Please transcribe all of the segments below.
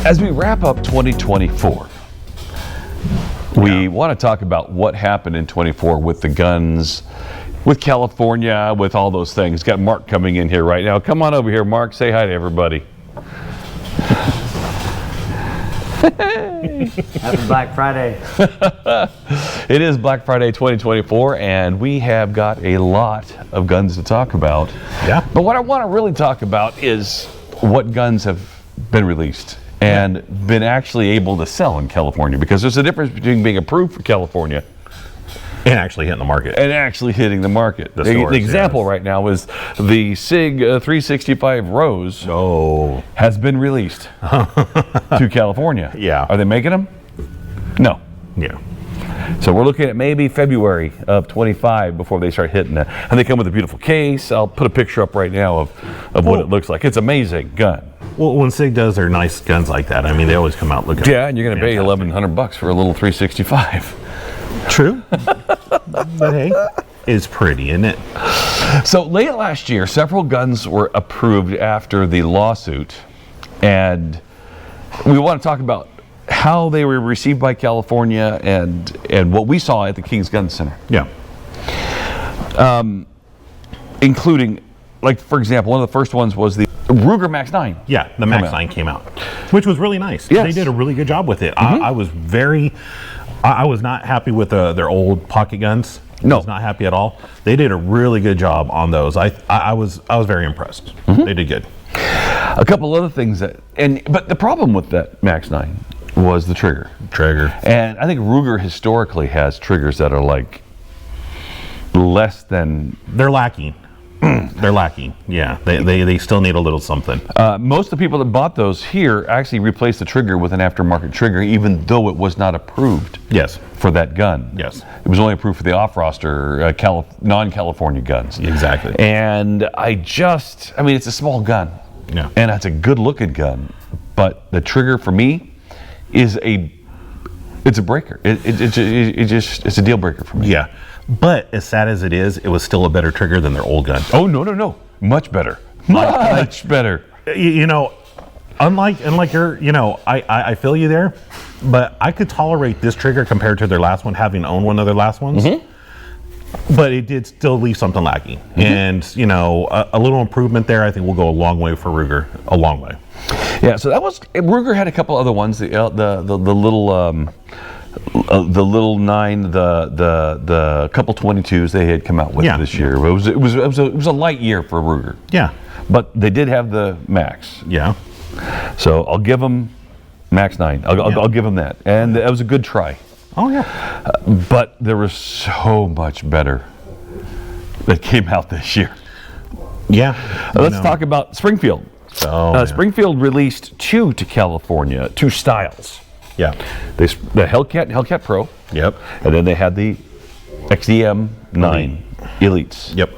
As we wrap up 2024, we want to talk about what happened in 24 with the guns, with California, with all those things. Got Mark coming in here right now. Come on over here, Mark. Say hi to everybody. Happy Black Friday. It is Black Friday 2024, and we have got a lot of guns to talk about. Yeah. But what I want to really talk about is what guns have been released and been actually able to sell in California, because there's a difference between being approved for California and actually hitting the market. and actually hitting the market. The The stores, example yes. right now is the SIG 365 Rose Oh, has been released to California. Yeah. Are they making them? No. yeah. So we're looking at maybe February of 25 before they start hitting it. And they come with a beautiful case. I'll put a picture up right now of what it looks like. It's an amazing gun. Well, when SIG does their nice guns like that, I mean, they always come out looking. Yeah, and you're going to pay fantastic. $1,100 for a little 365. True. But hey, it's pretty, isn't it? So late last year, several guns were approved after the lawsuit. And we want to talk about how they were received by California and what we saw at the King's Gun Center. Yeah. Including, like, for example, one of the first ones was the Ruger Max 9. Yeah, the Come Max out. 9 came out, which was really nice. Yes. They did a really good job with it. I was I was not happy with their old pocket guns. No. I was not happy at all. They did a really good job on those. I was very impressed. They did good. A couple other things but the problem with that Max 9 was the trigger. And I think Ruger historically has triggers that are like less than. They're lacking. They're lacking. Yeah, they still need a little something. Most of the people that bought those here actually replaced the trigger with an aftermarket trigger, even though it was not approved Yes. for that gun. Yes. It was only approved for the off-roster non-California guns. Exactly. And I mean, it's a small gun. Yeah. And it's a good-looking gun, but the trigger for me is it's a breaker. It's a deal breaker for me. Yeah. But as sad as it was still a better trigger than their old gun. Oh no, much better, much better. You know, unlike your, I feel you there, but I could tolerate this trigger compared to their last one, having owned one of their last ones. But it did still leave something lacking, and a little improvement there, I think, will go a long way for Ruger. A long way. Yeah. So Ruger had a couple other ones. The little 9, the couple 22s they had come out with this year. It was a light year for Ruger. Yeah. But they did have the Max. Yeah. So I'll give them Max 9. I'll give them that, and that was a good try. Oh yeah. But there was so much better that came out this year. Yeah. Let's talk about Springfield. Oh, Springfield released two styles. Yeah. The Hellcat Pro. Yep. And then they had the XDM 9 Elites. Yep.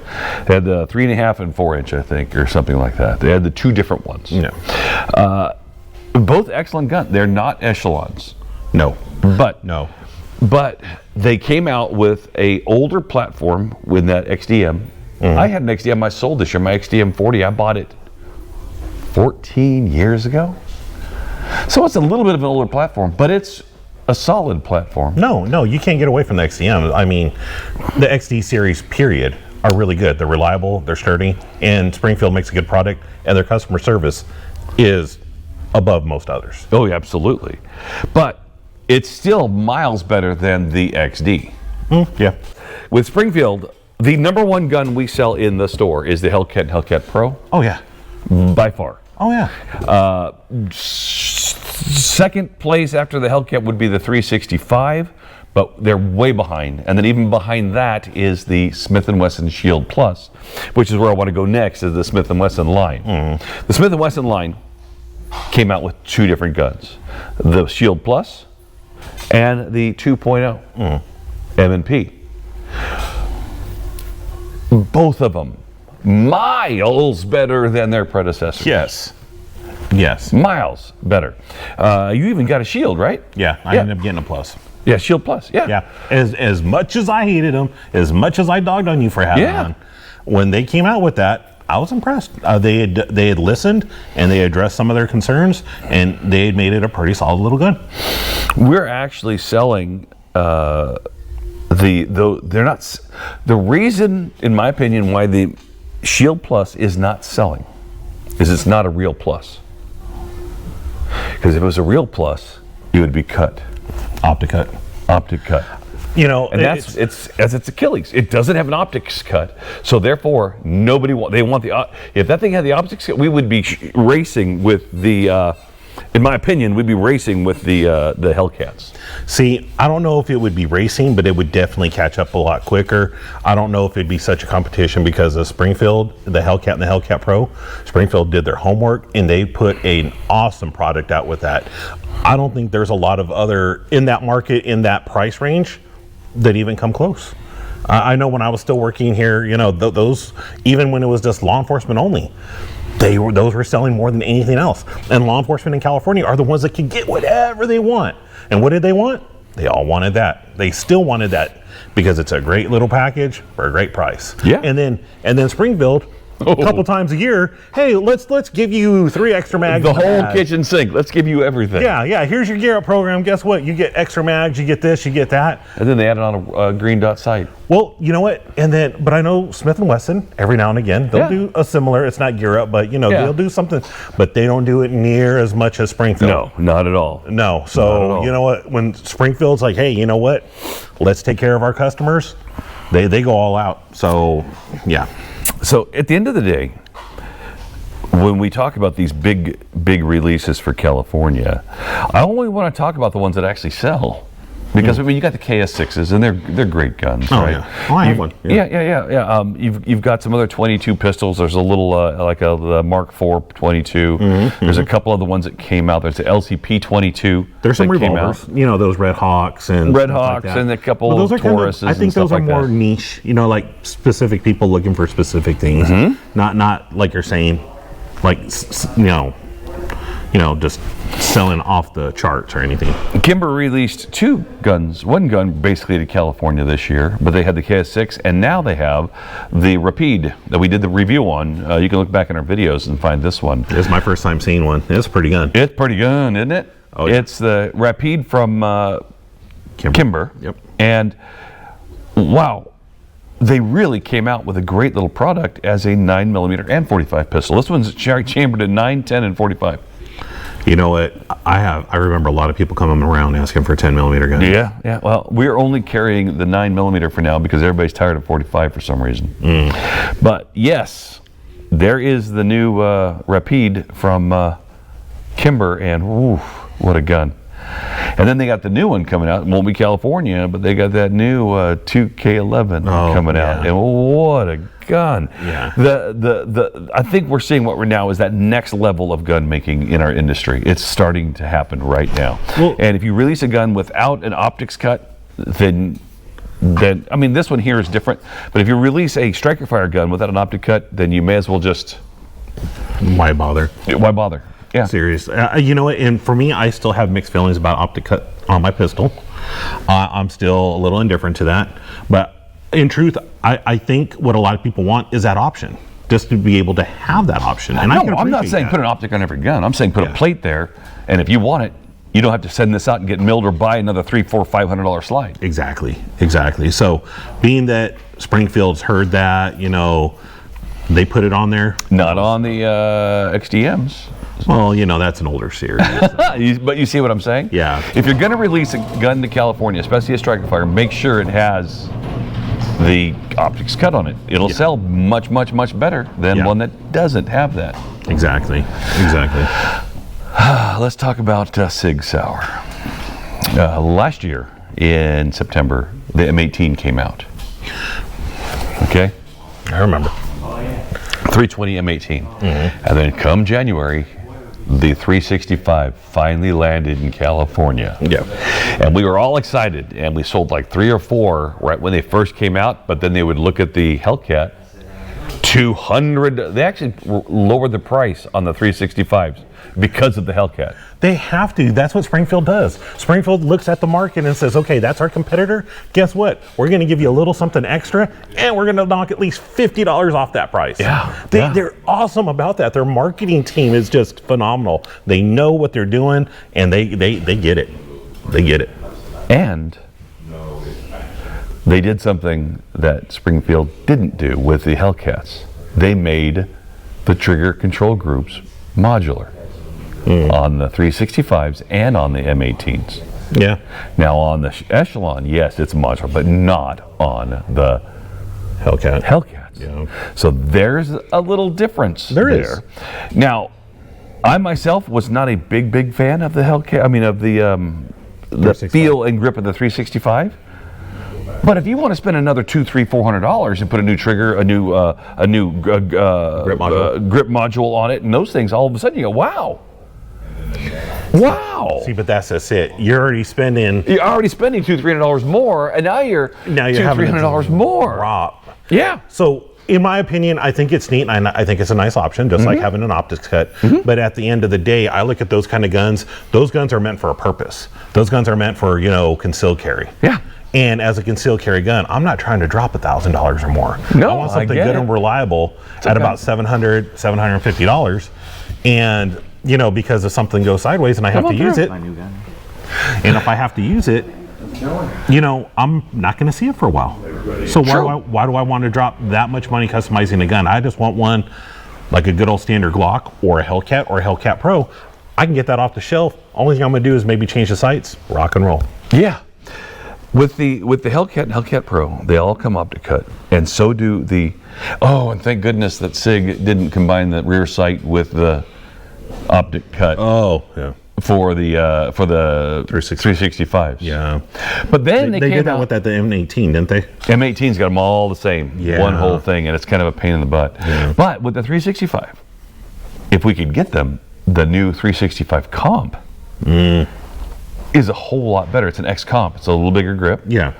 They had the 3.5 and 4 inch, I think, or something like that. They had the two different ones. Yeah. Both excellent guns. They're not echelons. No. But they came out with a older platform with that XDM. I had an XDM I sold this year, my XDM 40. I bought it 14 years ago. So it's a little bit of an older platform, but it's a solid platform. No, you can't get away from the XDM. I mean, the XD series, period, are really good. They're reliable, they're sturdy, and Springfield makes a good product, and their customer service is above most others. Oh, yeah, absolutely. But it's still miles better than the XD. Yeah. With Springfield, the number one gun we sell in the store is the Hellcat Pro, Oh yeah. by far. Oh yeah. Second place after the Hellcat would be the 365, but they're way behind. And then even behind that is the Smith & Wesson Shield Plus, which is where I want to go next, is the Smith & Wesson line. The Smith & Wesson line came out with two different guns, the Shield Plus and the 2.0 M&P. Both of them miles better than their predecessors. Yes. Miles better. You even got a Shield, right? Yeah, I ended up getting a Plus. Yeah, Shield Plus. Yeah. Yeah. As much as I hated them, as much as I dogged on you for having them, when they came out with that, I was impressed. They had listened and they addressed some of their concerns, and they had made it a pretty solid little gun. We're actually selling they're not the reason, in my opinion, why the Shield Plus is not selling is it's not a real plus. Because if it was a real plus, it would be cut. Optic cut. Optic cut. You know, And that's its Achilles. It doesn't have an optics cut, so therefore nobody they want the. If that thing had the optics cut, we would be racing with the. In my opinion, we'd be racing with the Hellcats. See, I don't know if it would be racing, but it would definitely catch up a lot quicker. I don't know if it'd be such a competition because of Springfield, the Hellcat and the Hellcat Pro. Springfield did their homework and they put an awesome product out with that. I don't think there's a lot of other in that market, in that price range, that even come close. I know when I was still working here, you know, those, even when it was just law enforcement only, those were selling more than anything else. And law enforcement in California are the ones that can get whatever they want. And what did they want? They all wanted that. They still wanted that because it's a great little package for a great price. Yeah. And then Springfield, a couple times a year, hey, let's give you 3 extra mags. The whole kitchen sink. Let's give you everything. Yeah. Here's your gear up program. Guess what? You get extra mags. You get this. You get that. And then they added on a green dot sight. Well, you know what? But I know Smith & Wesson, every now and again, they'll do a similar, it's not gear up, but they'll do something, but they don't do it near as much as Springfield. No, not at all. No. So, you know what? When Springfield's like, hey, you know what? Let's take care of our customers, they go all out. So, yeah. So at the end of the day, when we talk about these big releases for California, I only want to talk about the ones that actually sell. Because I mean, you got the KS6s, and they're great guns, right? Yeah. Oh, I have one. Yeah. You've got some other 22 pistols. There's a little like the Mark IV 22. There's a couple of the ones that came out. There's the LCP 22. There's some that came revolvers. out. You know, those Red Hawks and Red stuff Hawks like that. and a couple Well, those of are Tauruses. I think those are like more that. niche. You know, like specific people looking for specific things. Not like you're saying, like just selling off the charts or anything. Kimber released one gun basically to California this year, but they had the KS6, and now they have the Rapide that we did the review on. You can look back in our videos and find this one. It's my first time seeing one. It's pretty good. It's pretty good, isn't it? Oh, yeah. It's the Rapide from Kimber. Yep. And wow, they really came out with a great little product as a 9mm and 45 pistol. This one's chambered at 9, 10, and 45. You know what? I remember a lot of people coming around asking for 10mm guns. Yeah. Well, we're only carrying the 9mm for now because everybody's tired of 45 for some reason. But yes, there is the new Rapide from Kimber, and ooh, what a gun. And then they got the new one coming out. It won't be California, but they got that new 2K11 coming out. And what a gun. Yeah. I think we're seeing what we're now is that next level of gun making in our industry. It's starting to happen right now. Well, and if you release a gun without an optics cut, then I mean, this one here is different. But if you release a striker fire gun without an optic cut, then you may as well just... Why bother? Why bother? Yeah. Serious. You know what? And for me, I still have mixed feelings about optic cut on my pistol. I'm still a little indifferent to that. But in truth, I think what a lot of people want is that option, just to be able to have that option. And I'm not saying put an optic on every gun. I'm saying put a plate there, and if you want it, you don't have to send this out and get milled or buy another $300, $400, $500 slide. Exactly. So, being that Springfield's heard that, they put it on there. Not on the XDMs. Well, that's an older series. But you see what I'm saying? Yeah. If you're going to release a gun to California, especially a striker fire, make sure it has the optics cut on it. It'll sell much, much, much better than one that doesn't have that. Exactly. Let's talk about Sig Sauer. Last year in September, the M18 came out. Okay? I remember. 320 M18. And then come January, the 365 finally landed in California. Yeah. And we were all excited, and we sold like 3 or 4 right when they first came out, but then they would look at the Hellcat $200. They actually lowered the price on the 365s because of the Hellcat. They have to. That's what Springfield does. Springfield looks at the market and says, okay, that's our competitor. Guess what? We're going to give you a little something extra, and we're going to knock at least $50 off that price. Yeah. They're awesome about that. Their marketing team is just phenomenal. They know what they're doing, and they get it. They get it. And they did something that Springfield didn't do with the Hellcats. They made the trigger control groups modular on the 365s and on the M18s. Yeah. Now on the Echelon, yes, it's modular, but not on the Hellcats. Yeah. So there's a little difference There there. is. Now, I myself was not a big fan of the Hellcat. I mean, of the 365. feel and grip of the 365. But if you want to spend another $200, $300, $400 and put a new trigger, a new grip module on it, and those things, all of a sudden you go, wow. See, but that's just it. You're already spending $200, $300 more, and now you're $200, $300 more. Drop. Yeah. So, in my opinion, I think it's neat, and I think it's a nice option, just like having an optics cut. But at the end of the day, I look at those kind of guns. Those guns are meant for a purpose. Those guns are meant for, concealed carry. Yeah. And as a concealed carry gun, I'm not trying to drop $1,000 or more. No, I want something I get good it. and reliable at about $700, $750. And, because if something goes sideways and I have to use it, and if I have to use it, I'm not going to see it for a while. So why do I want to drop that much money customizing a gun? I just want one like a good old standard Glock or a Hellcat or a Hellcat Pro. I can get that off the shelf. Only thing I'm going to do is maybe change the sights, rock and roll. Yeah. With the Hellcat and Hellcat Pro, they all come optic cut, and so do the. Oh, and thank goodness that SIG didn't combine the rear sight with the optic cut. Oh, yeah. For the 365s. Yeah. But then they did came that out with the M18, didn't they? M18's got them all the same. Yeah. One whole thing, and it's kind of a pain in the butt. Yeah. But with the 365, if we could get them, the new 365 comp is a whole lot better. It's an X comp. It's a little bigger grip. Yeah.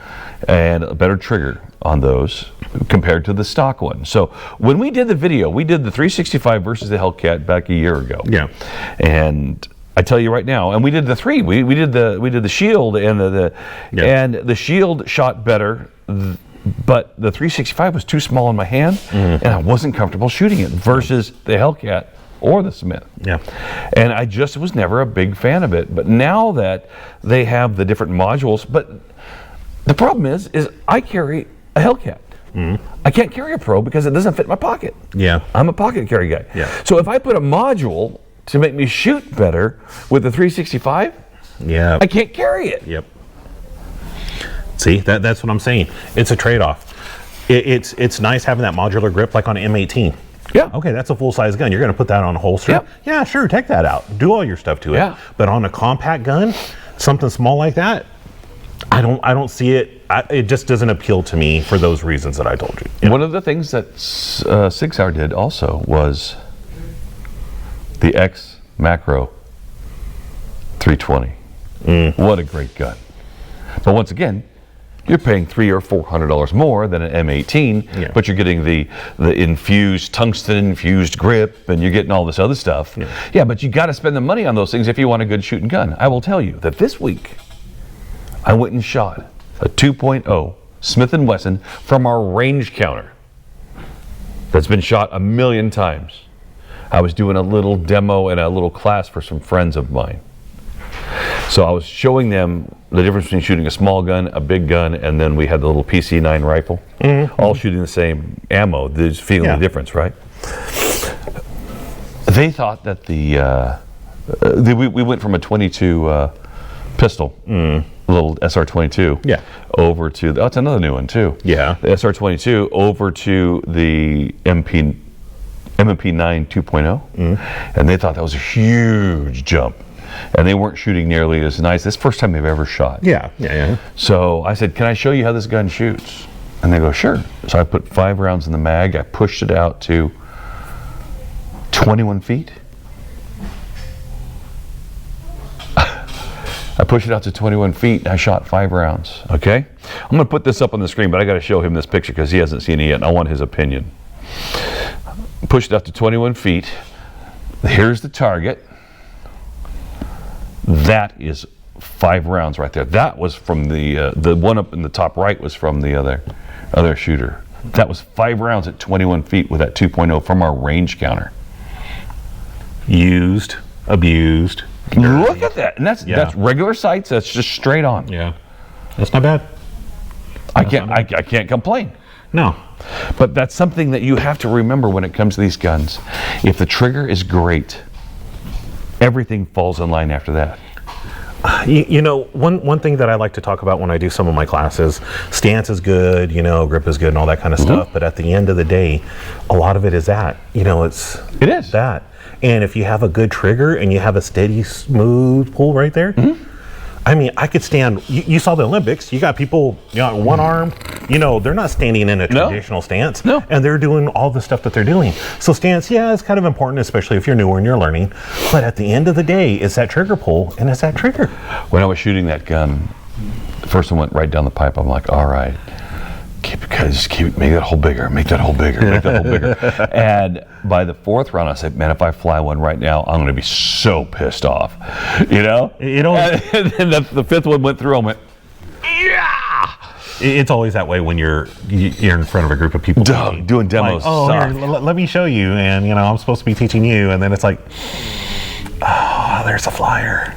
And a better trigger on those compared to the stock one. So when we did the video, we did the 365 versus the Hellcat back a year ago. Yeah. And I tell you right now, and we did the three. We did the Shield and and the Shield shot better, but the 365 was too small in my hand, and I wasn't comfortable shooting it versus the Hellcat or the Smith. Yeah. And I just was never a big fan of it. But now that they have the different modules, but the problem is I carry a Hellcat. I can't carry a Pro because it doesn't fit in my pocket. Yeah. I'm a pocket carry guy. Yeah. So if I put a module to make me shoot better with the 365, Yeah. I can't carry it. Yep. See, that's what I'm saying. It's a trade-off. It's nice having that modular grip like on an M18. Yeah. Okay, that's a full-size gun. You're going to put that on a holster. Yep. Yeah, sure, take that out. Do all your stuff to it. Yeah. But on a compact gun, something small like that, I don't see it. It just doesn't appeal to me for those reasons that I told you. One of the things that Sig Sauer did also was the X Macro 320. What a great gun. But once again, you're paying $300 or $400 more than an M18, but you're getting the infused tungsten infused grip, and you're getting all this other stuff. Yeah, but you got to spend the money on those things if you want a good shooting gun. I will tell you that this week I went and shot a 2.0 Smith & Wesson from our range counter that's been shot 1,000,000 times. I was doing a little demo and a little class for some friends of mine. So I was showing them the difference between shooting a small gun, a big gun, and then we had the little PC-9 rifle, all shooting the same ammo. There's feeling the difference, right? They thought that we went from a 22 pistol, little SR22, over to that's another new one too. Yeah, the SR22 over to the MP9 2.0, and they thought that was a huge jump. And they weren't shooting nearly as nice. This is the first time they've ever shot. Yeah. So I said, can I show you how this gun shoots? And they go, sure. So I put 5 rounds in the mag. I pushed it out to 21 feet. I pushed it out to 21 feet and I shot 5 rounds, okay? I'm gonna put this up on the screen, but I gotta show him this picture because he hasn't seen it yet and I want his opinion. Push it up to 21 feet. Here's the target. That is 5 rounds right there. That was from the one up in the top right was from the other shooter. That was 5 rounds at 21 feet with that 2.0 from our range counter. Used, abused. Look at that, and that's regular sights. That's just straight on. Yeah, that's not bad. I can't complain. No. But that's something that you have to remember when it comes to these guns. If the trigger is great, everything falls in line after that. You know, one thing that I like to talk about when I do some of my classes, stance is good, you know, grip is good and all that kind of stuff. But at the end of the day, a lot of it is that, you know, it is that. And if you have a good trigger and you have a steady, smooth pull right there, I mean, I could stand, you saw the Olympics, you got people, you know, one arm, you know, they're not standing in a traditional stance. No. And they're doing all the stuff that they're doing. So stance, yeah, it's kind of important, especially if you're newer and you're learning. But at the end of the day, it's that trigger pull and it's that trigger. When I was shooting that gun, the first one went right down the pipe. I'm like, all right, make that hole bigger, make that hole bigger, make that hole bigger. And by the 4th round, I said, man, if I fly one right now, I'm going to be so pissed off, you know? And then the 5th one went through, I went, yeah! It's always that way when you're in front of a group of people doing demos. Like, here, let me show you, and you know, I'm supposed to be teaching you, and then it's like, oh, there's a flyer.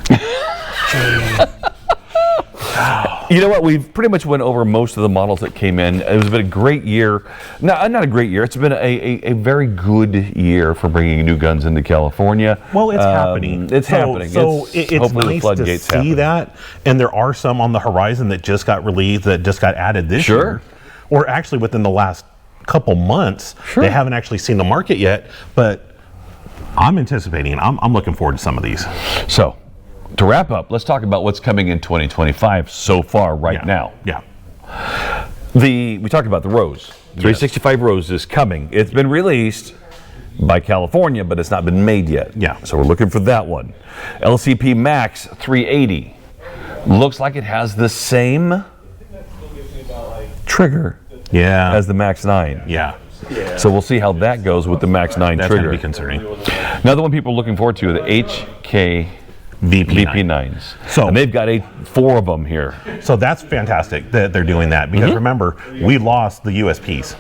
You know what? We've pretty much went over most of the models that came in. It was been a great year. No, not a great year. It's been a very good year for bringing new guns into California. Well, it's happening. It's happening. So it's hopefully nice to see that. And there are some on the horizon that just got released, that just got added this year. Or actually within the last couple months. They haven't actually seen the market yet, but I'm anticipating. I'm looking forward to some of these. So, to wrap up, let's talk about what's coming in 2025 so far now. Yeah. We talked about the Rose. 365 Rose is coming. It's been released by California, but it's not been made yet. Yeah. So we're looking for that one. LCP Max 380. Looks like it has the same trigger as the Max 9. Yeah. So we'll see how that goes with the Max 9 That's trigger. going to be concerning. Another one people are looking forward to, the HK VP9s. So, and they've got 4 of them here. So that's fantastic that they're doing that, because remember, we lost the USPs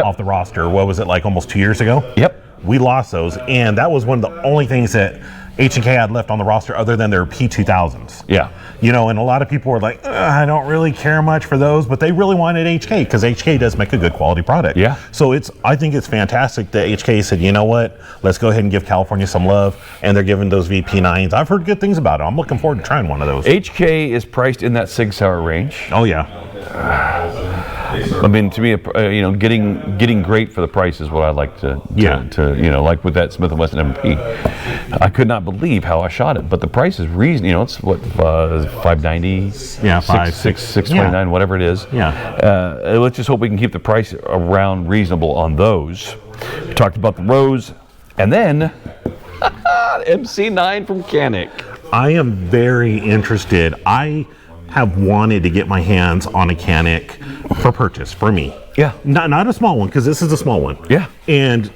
off the roster. What was it, like almost 2 years ago? Yep. We lost those, and that was one of the only things that H&K had left on the roster other than their P2000s. Yeah. You know, and a lot of people were like, I don't really care much for those, but they really wanted HK because HK does make a good quality product. Yeah. So I think it's fantastic that HK said, you know what, let's go ahead and give California some love, and they're giving those VP9s. I've heard good things about it. I'm looking forward to trying one of those. HK is priced in that Sig Sauer range. Oh yeah. I mean, to me, you know, getting great for the price is what I like to you know, like with that Smith & Wesson MP. I could not believe how I shot it, but the price is reasonable. You know, it's what, $590, yeah, $629, whatever it is. Yeah. Let's just hope we can keep the price around reasonable on those. We talked about the Rose, and then MC9 from Canik. I am very interested. I have wanted to get my hands on a Canik for purchase for me. Yeah. Not a small one, because this is a small one. Yeah. And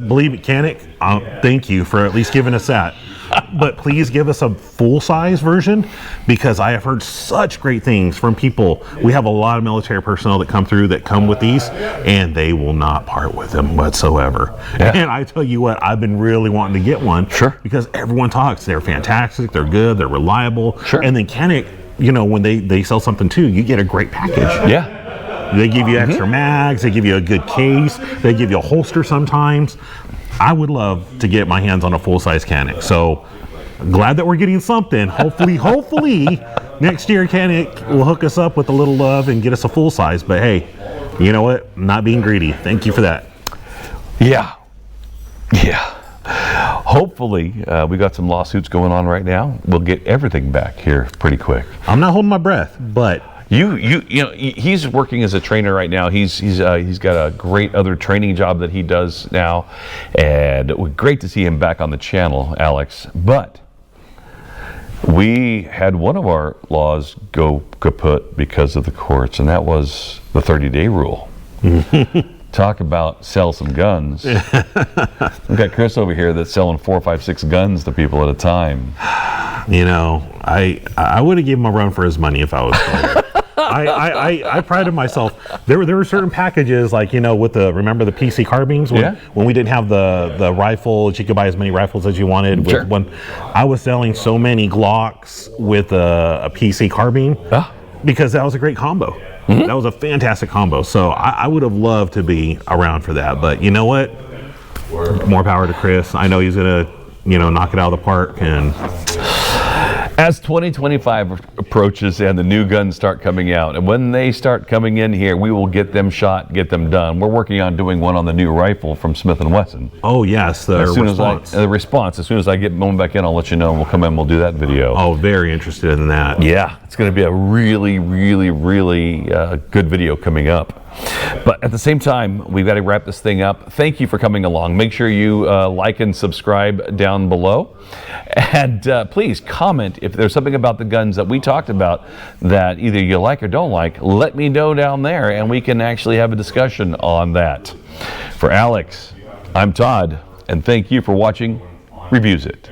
believe it, Canik, thank you for at least giving us that. But please give us a full-size version, because I have heard such great things from people. We have a lot of military personnel that come through that come with these, and they will not part with them whatsoever. Yeah. And I tell you what, I've been really wanting to get one. Sure. Because everyone talks. They're fantastic, they're good, they're reliable. Sure. And then Canik, you know, when they sell something too, you get a great package. Yeah. They give you extra mags, they give you a good case, they give you a holster sometimes. I would love to get my hands on a full-size Canik. So glad that we're getting something. Hopefully next year Canik will hook us up with a little love and get us a full-size. But hey, you know what? I'm not being greedy. Thank you for that. Yeah. Hopefully, we got some lawsuits going on right now. We'll get everything back here pretty quick. I'm not holding my breath, but You know, he's working as a trainer right now. He's got a great other training job that he does now, and it was great to see him back on the channel, Alex. But we had one of our laws go kaput because of the courts, and that was the 30-day rule. Talk about sell some guns. We've got Chris over here that's selling 4, 5, 6 guns to people at a time. You know, I would have given him a run for his money if I was there. I prided myself. There were certain packages, like, you know, with remember the PC carbines when we didn't have the rifle, you could buy as many rifles as you wanted. Sure. When I was selling so many Glocks with a PC carbine, because that was a great combo. Mm-hmm. That was a fantastic combo. So I would have loved to be around for that. But you know what? More power to Chris. I know he's gonna, you know, knock it out of the park. And as 2025 approaches and the new guns start coming out, and when they start coming in here, we will get them shot, get them done. We're working on doing one on the new rifle from Smith & Wesson. Oh yes, the response. As soon as I get one back in, I'll let you know, and we'll come in and we'll do that video. Oh, very interested in that. Yeah, it's going to be a really, really, really good video coming up. But at the same time, we've got to wrap this thing up. Thank you for coming along. Make sure you like and subscribe down below. And please comment if there's something about the guns that we talked about that either you like or don't like. Let me know down there, and we can actually have a discussion on that. For Alex, I'm Todd, and thank you for watching Reviews It.